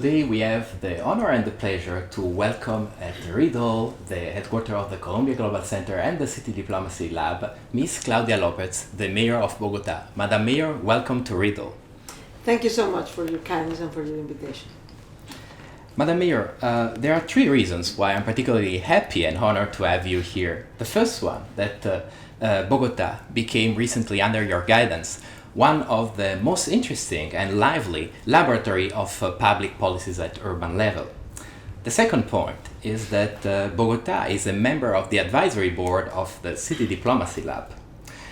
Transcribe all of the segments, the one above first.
today we have the honor and the pleasure to welcome at Riddle, the headquarters of the Columbia Global Center and the City Diplomacy Lab, Ms. Claudia Lopez, the Mayor of Bogotá. Madam Mayor, welcome to Riddle. Thank you so much for your kindness and for your invitation. Madam Mayor, there are three reasons why I'm particularly happy and honored to have you here. The first one, that Bogotá became recently, under your guidance, one of the most interesting and lively laboratory of public policies at urban level. The second point is that Bogotá is a member of the advisory board of the City Diplomacy Lab.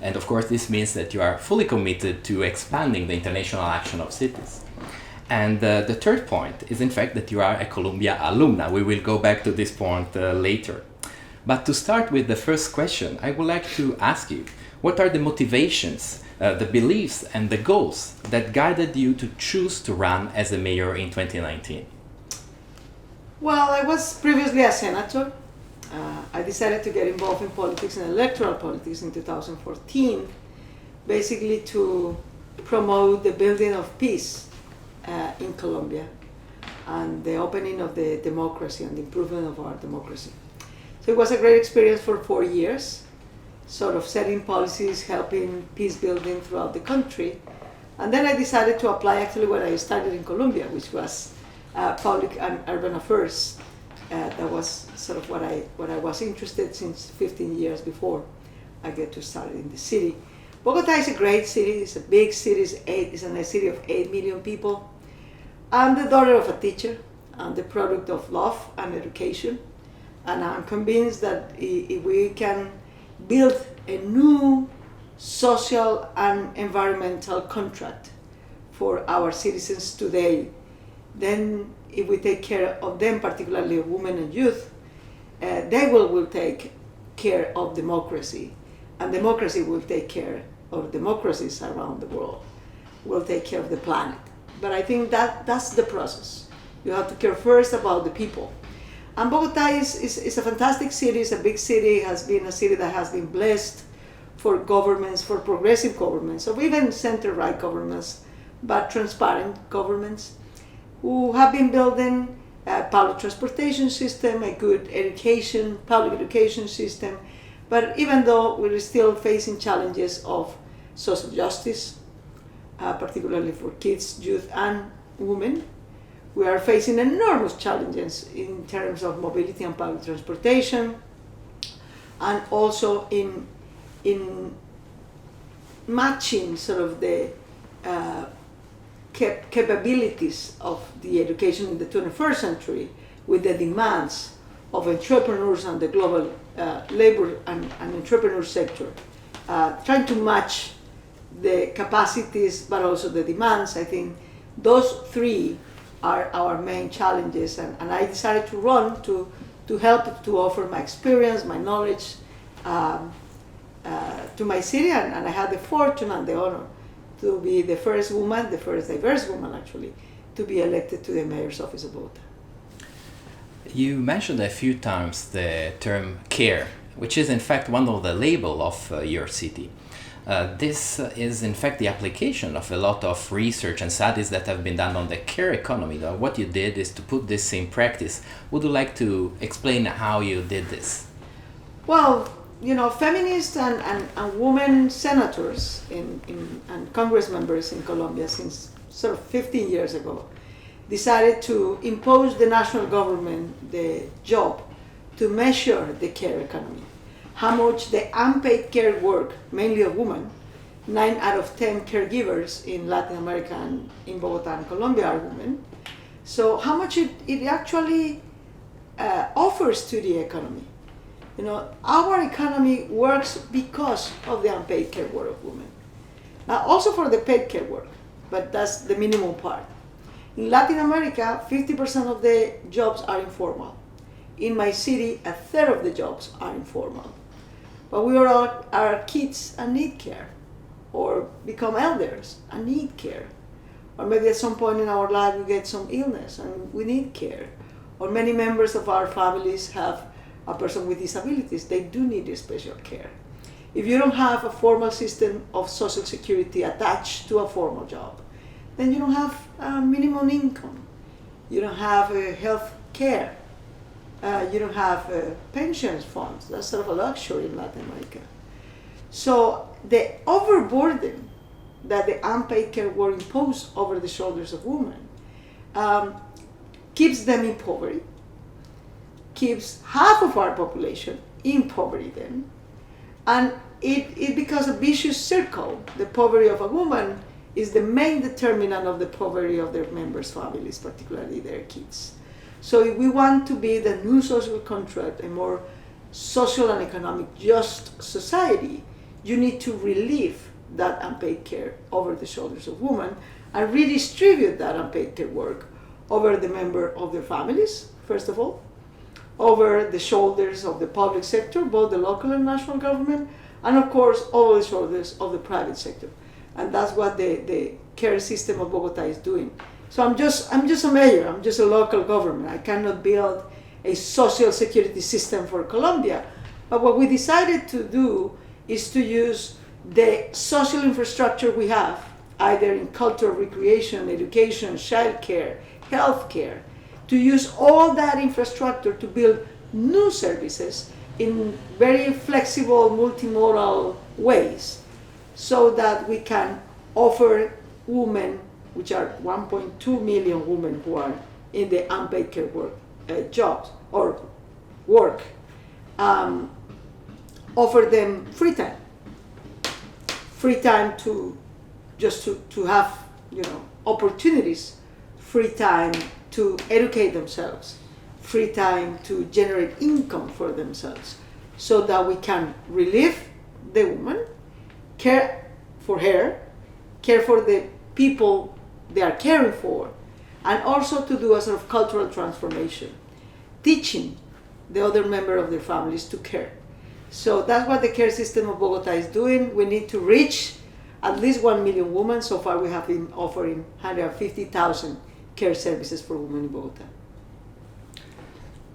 And of course, this means that you are fully committed to expanding the international action of cities. And the third point is, in fact, that you are a Columbia alumna. We will go back to this point later. But to start with the first question, I would like to ask you, what are the motivations, the beliefs and the goals that guided you to choose to run as a mayor in 2019? Well, I was previously a senator. I decided to get involved in politics and electoral politics in 2014, basically to promote the building of peace in Colombia and the opening of the democracy and the improvement of our democracy. So it was a great experience for 4 years, sort of setting policies, helping peace building throughout the country. And then I decided to apply actually what I studied in Colombia, which was public and urban affairs. That was sort of what I was interested in since 15 years before I get to start in the city. Bogotá is a great city. It's a big city. It's a city of 8 million people. I'm the daughter of a teacher. I'm the product of love and education. And I'm convinced that if we can build a new social and environmental contract for our citizens today, then if we take care of them, particularly women and youth, they will take care of democracy, and democracy will take care of democracies around the world, will take care of the planet. But I think that's the process. You have to care first about the people. And Bogotá is a fantastic city. It's a big city. It has been a city that has been blessed for governments, for progressive governments, or even center-right governments, but transparent governments, who have been building a public transportation system, a good education, public education system. But even though we're still facing challenges of social justice, particularly for kids, youth, and women, we are facing enormous challenges in terms of mobility and public transportation, and also in matching sort of the capabilities of the education in the 21st century with the demands of entrepreneurs and the global labor and entrepreneur sector. Trying to match the capacities but also the demands. I think those three are our main challenges, and I decided to run to help to offer my experience, my knowledge to my city, and I had the fortune and the honor to be the first woman, the first diverse woman actually, to be elected to the mayor's office of Bogotá. You mentioned a few times the term care, which is in fact one of the labels of your city. This is in fact the application of a lot of research and studies that have been done on the care economy. Now, what you did is to put this in practice. Would you like to explain how you did this? Well, you know, feminists and women senators and Congress members in Colombia since sort of 15 years ago decided to impose the national government the job to measure the care economy. How much the unpaid care work, mainly of women, 9 out of 10 caregivers in Latin America and in Bogotá and Colombia are women. So how much it actually offers to the economy. You know, our economy works because of the unpaid care work of women. Now, also for the paid care work, but that's the minimum part. In Latin America, 50% of the jobs are informal. In my city, a third of the jobs are informal. But we are our kids and need care, or become elders and need care. Or maybe at some point in our life we get some illness and we need care. Or many members of our families have a person with disabilities. They do need special care. If you don't have a formal system of social security attached to a formal job, then you don't have minimum income. you don't have health care, you don't have pensions funds. That's sort of a luxury in Latin America. So the overburden that the unpaid care work imposed over the shoulders of women keeps them in poverty, keeps half of our population in poverty then, and it becomes a vicious circle. The poverty of a woman is the main determinant of the poverty of their members' families, particularly their kids. So if we want to be the new social contract, a more social and economic just society, you need to relieve that unpaid care over the shoulders of women and redistribute that unpaid care work over the member of their families, first of all, over the shoulders of the public sector, both the local and national government, and of course over the shoulders of the private sector. And that's what the care system of Bogotá is doing. So I'm just a mayor, I'm just a local government. I cannot build a social security system for Colombia. But what we decided to do is to use the social infrastructure we have, either in culture, recreation, education, childcare, healthcare, to use all that infrastructure to build new services in very flexible, multimodal ways, so that we can offer women, which are 1.2 million women who are in the unpaid care work jobs or work, offer them free time to just to have, you know, opportunities, free time to educate themselves, free time to generate income for themselves, so that we can relieve the woman, care for her, care for the people they are caring for, and also to do a sort of cultural transformation, teaching the other member of their families to care. So that's what the care system of Bogotá is doing. We need to reach at least 1 million women. So far we have been offering 150,000 care services for women in Bogotá.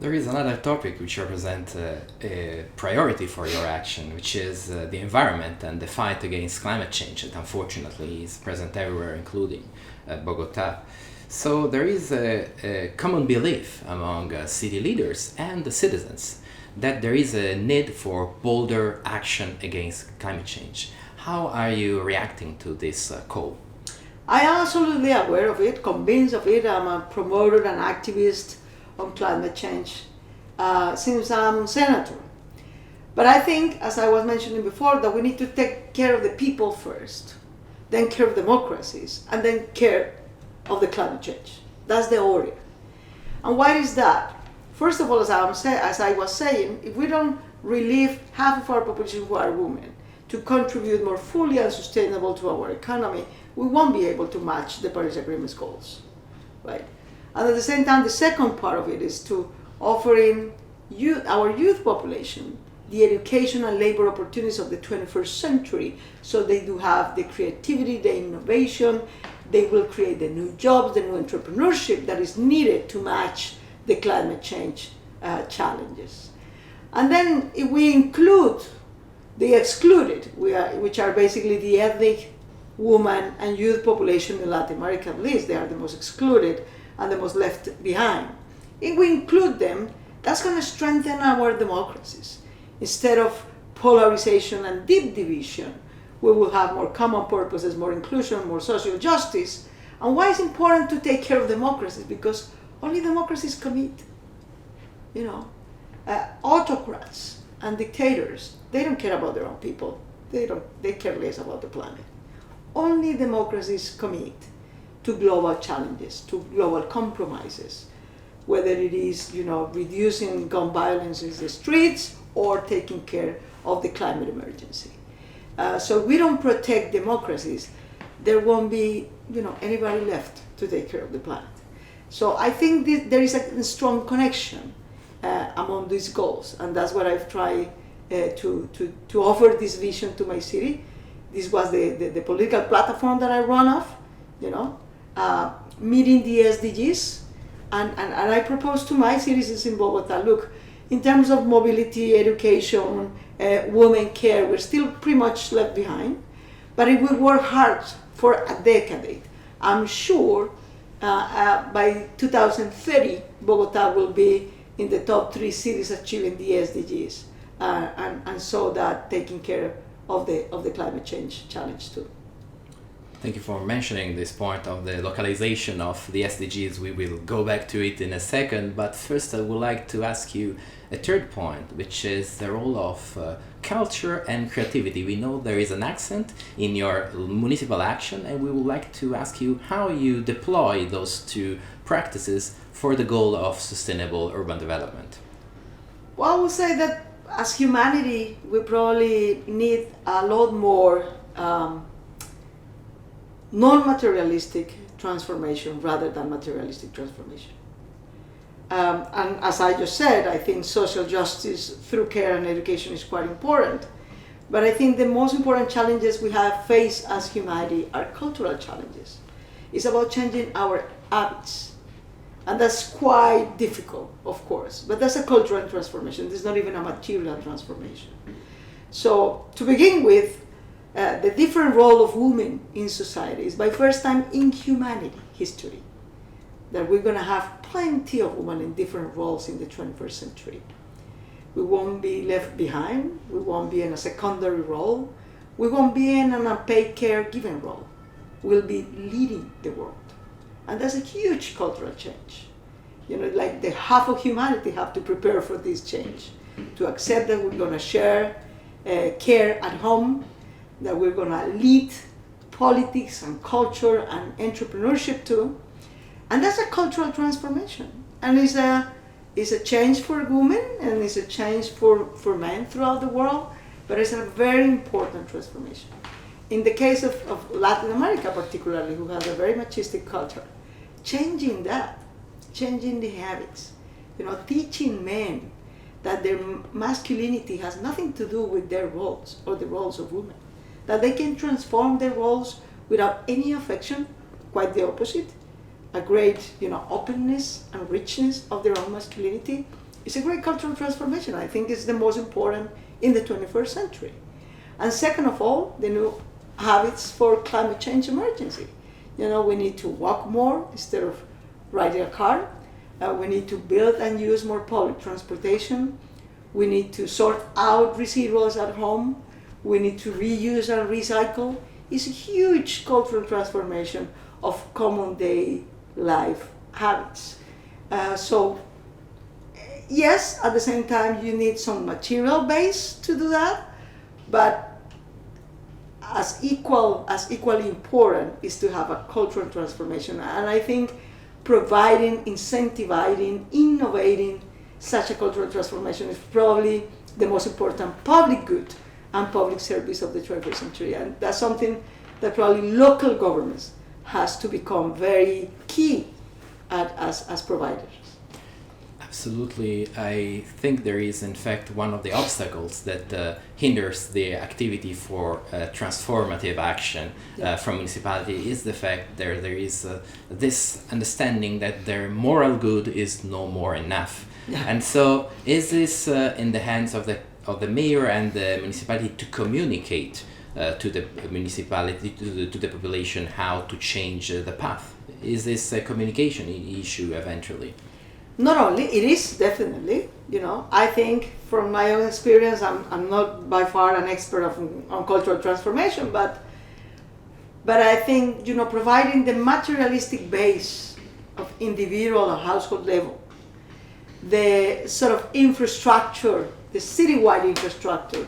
There is another topic which represents a priority for your action, which is the environment and the fight against climate change that unfortunately is present everywhere, including Bogotá. So there is a common belief among city leaders and the citizens that there is a need for bolder action against climate change. How are you reacting to this call? I am absolutely aware of it, convinced of it. I'm a promoter and activist on climate change since I'm senator. But I think, as I was mentioning before, that we need to take care of the people first, then care of democracies, and then care of the climate change. That's the order. And why is that? First of all, as I was saying, if we don't relieve half of our population who are women to contribute more fully and sustainable to our economy, we won't be able to match the Paris Agreement's goals, right? And at the same time, the second part of it is to offering our youth population the education and labor opportunities of the 21st century, so they do have the creativity, the innovation, they will create the new jobs, the new entrepreneurship that is needed to match the climate change challenges. And then if we include the excluded, which are basically the ethnic woman and youth population in Latin America, at least they are the most excluded and the most left behind. If we include them, that's going to strengthen our democracies. Instead of polarization and deep division, we will have more common purposes, more inclusion, more social justice. And why it's important to take care of democracies? Because only democracies commit. You know, autocrats and dictators, they don't care about their own people. They care less about the planet. Only democracies commit to global challenges, to global compromises, whether it is, you know, reducing gun violence in the streets or taking care of the climate emergency. So if we don't protect democracies, there won't be, you know, anybody left to take care of the planet. So I think there is a strong connection among these goals, and that's what I've tried to offer this vision to my city. This was the political platform that I run off, you know, meeting the SDGs, and I propose to my citizens in Bogotá, look, in terms of mobility, education, women care, we're still pretty much left behind, but if we work hard for a decade, I'm sure By 2030, Bogotá will be in the top 3 cities achieving the SDGs, and so that taking care of the climate change challenge too. Thank you for mentioning this point of the localization of the SDGs. We will go back to it in a second, but first I would like to ask you a third point, which is the role of culture and creativity. We know there is an accent in your municipal action, and we would like to ask you how you deploy those two practices for the goal of sustainable urban development. Well, I would say that as humanity, we probably need a lot more non-materialistic transformation rather than materialistic transformation. And as I just said, I think social justice through care and education is quite important. But I think the most important challenges we have faced as humanity are cultural challenges. It's about changing our habits. And that's quite difficult, of course. But that's a cultural transformation. It's not even a material transformation. So to begin with, the different role of women in society is by first time in humanity history that we're going to have plenty of women in different roles in the 21st century. We won't be left behind. We won't be in a secondary role. We won't be in an unpaid caregiving role. We'll be leading the world. And that's a huge cultural change. You know, like the half of humanity have to prepare for this change, to accept that we're going to share care at home, that we're going to lead politics and culture and entrepreneurship too. And that's a cultural transformation. And it's a change for women and it's a change for men throughout the world, but it's a very important transformation. In the case of Latin America particularly, who has a very machistic culture, changing that, changing the habits, you know, teaching men that their masculinity has nothing to do with their roles or the roles of women, that they can transform their roles without any affection, quite the opposite, a great, you know, openness and richness of their own masculinity. It's a great cultural transformation. I think it's the most important in the 21st century. And second of all, the new habits for climate change emergency. You know, we need to walk more instead of riding a car. We need to build and use more public transportation. We need to sort out residuals at home. We need to reuse and recycle. It's a huge cultural transformation of common day life habits. So yes, at the same time, you need some material base to do that, but as equally important is to have a cultural transformation. And I think providing, incentivizing, innovating such a cultural transformation is probably the most important public good and public service of the 21st century. And that's something that probably local governments has to become very key as providers. Absolutely. I think there is, in fact, one of the obstacles that hinders the activity for transformative action from municipality is the fact there is this understanding that their moral good is no more enough. Yeah. And so is this in the hands of the mayor and the municipality to communicate to the municipality, to the population, how to change the path? Is this a communication issue eventually? Not only, it is definitely, you know, I think from my own experience, I'm not by far an expert on cultural transformation, but I think, you know, providing the materialistic base of individual or household level, the sort of infrastructure, the citywide infrastructure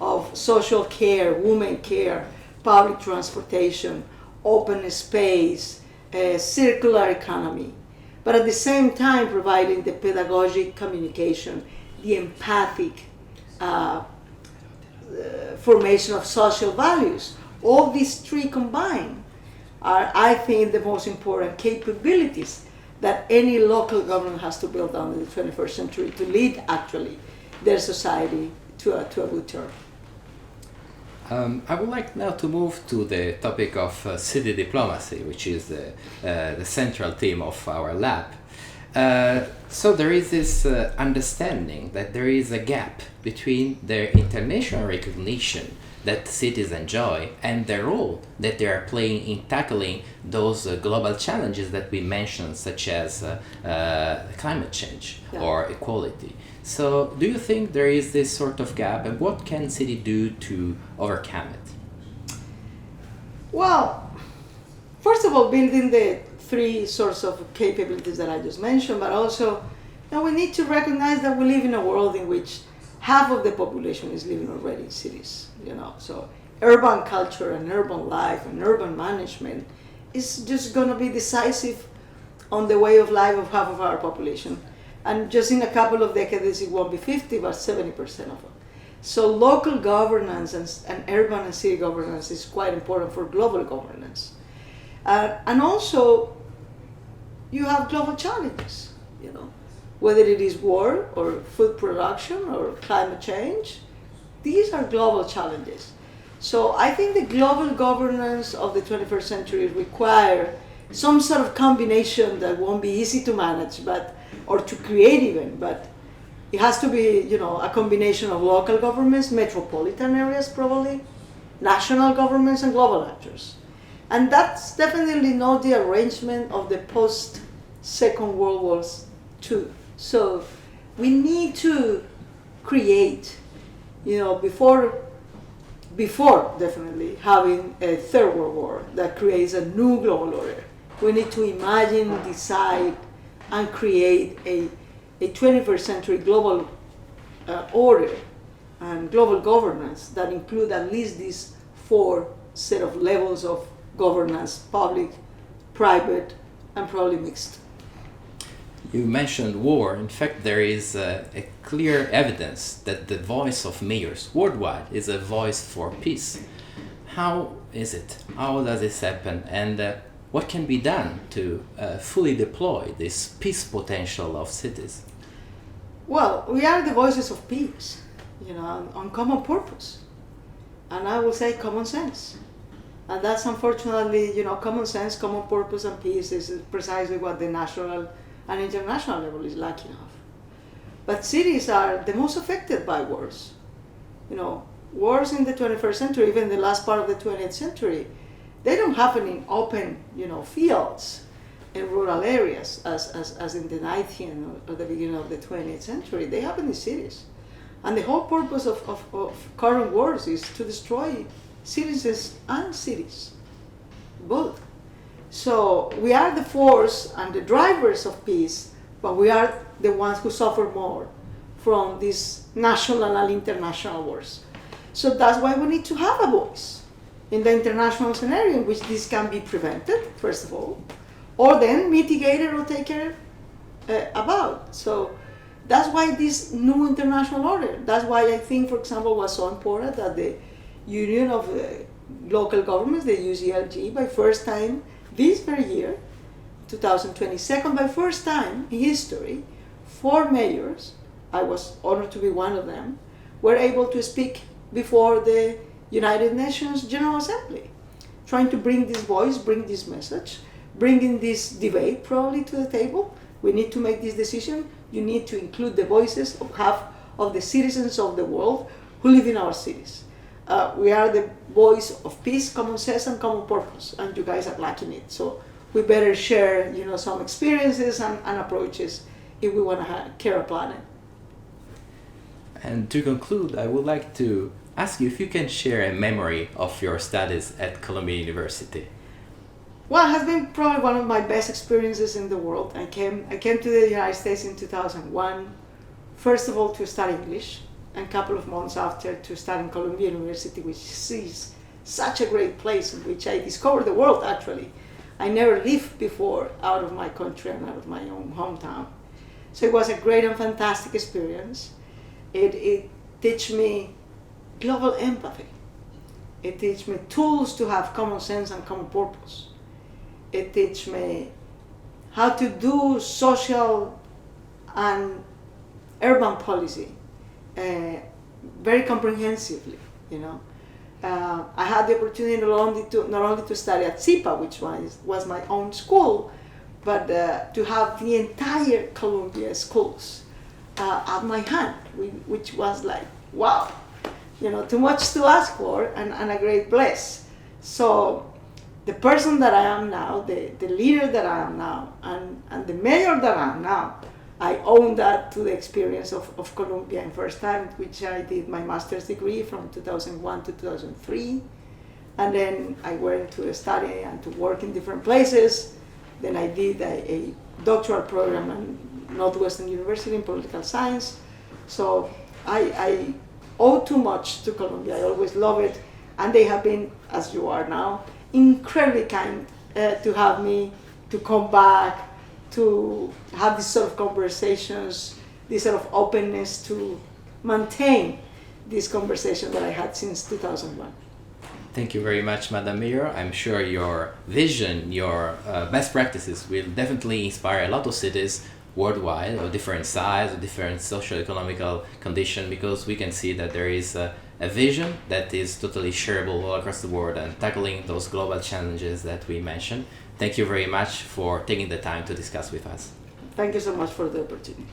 of social care, women care, public transportation, open space, circular economy, but at the same time providing the pedagogic communication, the empathic formation of social values. All these three combined are, I think, the most important capabilities that any local government has to build on in the 21st century to lead, actually, their society to a good term. I would like now to move to the topic of city diplomacy, which is the central theme of our lab. So there is this understanding that there is a gap between the international recognition that cities enjoy and the role that they are playing in tackling those global challenges that we mentioned, such as climate change or equality. So do you think there is this sort of gap, and what can city do to overcome it? Well, first of all, building the three sorts of capabilities that I just mentioned, but also we need to recognize that we live in a world in which half of the population is living already in cities, so urban culture and urban life and urban management is just going to be decisive on the way of life of half of our population. And just in a couple of decades, it won't be 50, but 70% of it. So local governance and urban and city governance is quite important for global governance. And also, you have global challenges, whether it is war or food production or climate change. These are global challenges. So I think the global governance of the 21st century require some sort of combination that won't be easy to manage, or to create even, but it has to be, a combination of local governments, metropolitan areas probably, national governments, and global actors. And that's definitely not the arrangement of the post-Second World War II. So we need to create, before definitely having a third world war that creates a new global order. We need to imagine, decide, and create a 21st century global order and global governance that include at least these four set of levels of governance: public, private, and probably mixed. You mentioned war. In fact, there is a clear evidence that the voice of mayors worldwide is a voice for peace. How is it? How does this happen? And what can be done to fully deploy this peace potential of cities? Well, we are the voices of peace, on common purpose. And I will say common sense. And that's unfortunately, common sense, common purpose, and peace is precisely what the national and international level is lacking of. But cities are the most affected by wars. Wars in the 21st century, even the last part of the 20th century, they don't happen in open, fields in rural areas as in the 19th or the beginning of the 20th century. They happen in cities. And the whole purpose of current wars is to destroy citizens and cities, both. So we are the force and the drivers of peace, but we are the ones who suffer more from these national and international wars. So that's why we need to have a voice in the international scenario in which this can be prevented, first of all, or then mitigated or taken about. So that's why this new international order, that's why I think, for example, was so important that the Union of Local Governments, the UCLG, by first time this very year, 2022, by first time in history, 4 mayors, I was honored to be one of them, were able to speak before the United Nations General Assembly, trying to bring this voice, bring this message, bringing this debate probably to the table. We need to make this decision. You need to include the voices of half of the citizens of the world who live in our cities. We are the voice of peace, common sense, and common purpose, and you guys are lacking it. So we better share, some experiences and approaches if we want to care a planet. And to conclude, I would like to ask you if you can share a memory of your studies at Columbia University. Well, it has been probably one of my best experiences in the world. I came to the United States in 2001, first of all to study English, and a couple of months after to study in Columbia University, which is such a great place in which I discovered the world, actually. I never lived before out of my country and out of my own hometown. So it was a great and fantastic experience. It taught me global empathy. It taught me tools to have common sense and common purpose. It taught me how to do social and urban policy very comprehensively, I had the opportunity not only to study at CIPA, which was my own school, but to have the entire Columbia schools at my hand, which was like, wow. too much to ask for, and a great bliss. So the person that I am now, the leader that I am now, and the mayor that I am now, I owe that to the experience of Colombia in first time, which I did my master's degree from 2001 to 2003. And then I went to study and to work in different places. Then I did a doctoral program at Northwestern University in political science. So I owe too much to Colombia. I always love it. And they have been, as you are now, incredibly kind to have me, to come back, to have these sort of conversations, this sort of openness to maintain this conversation that I had since 2001. Thank you very much, Madam Mayor. I'm sure your vision, your best practices will definitely inspire a lot of cities worldwide of different size, of different socio-economical condition, because we can see that there is a vision that is totally shareable all across the world and tackling those global challenges that we mentioned. Thank you very much for taking the time to discuss with us. Thank you so much for the opportunity.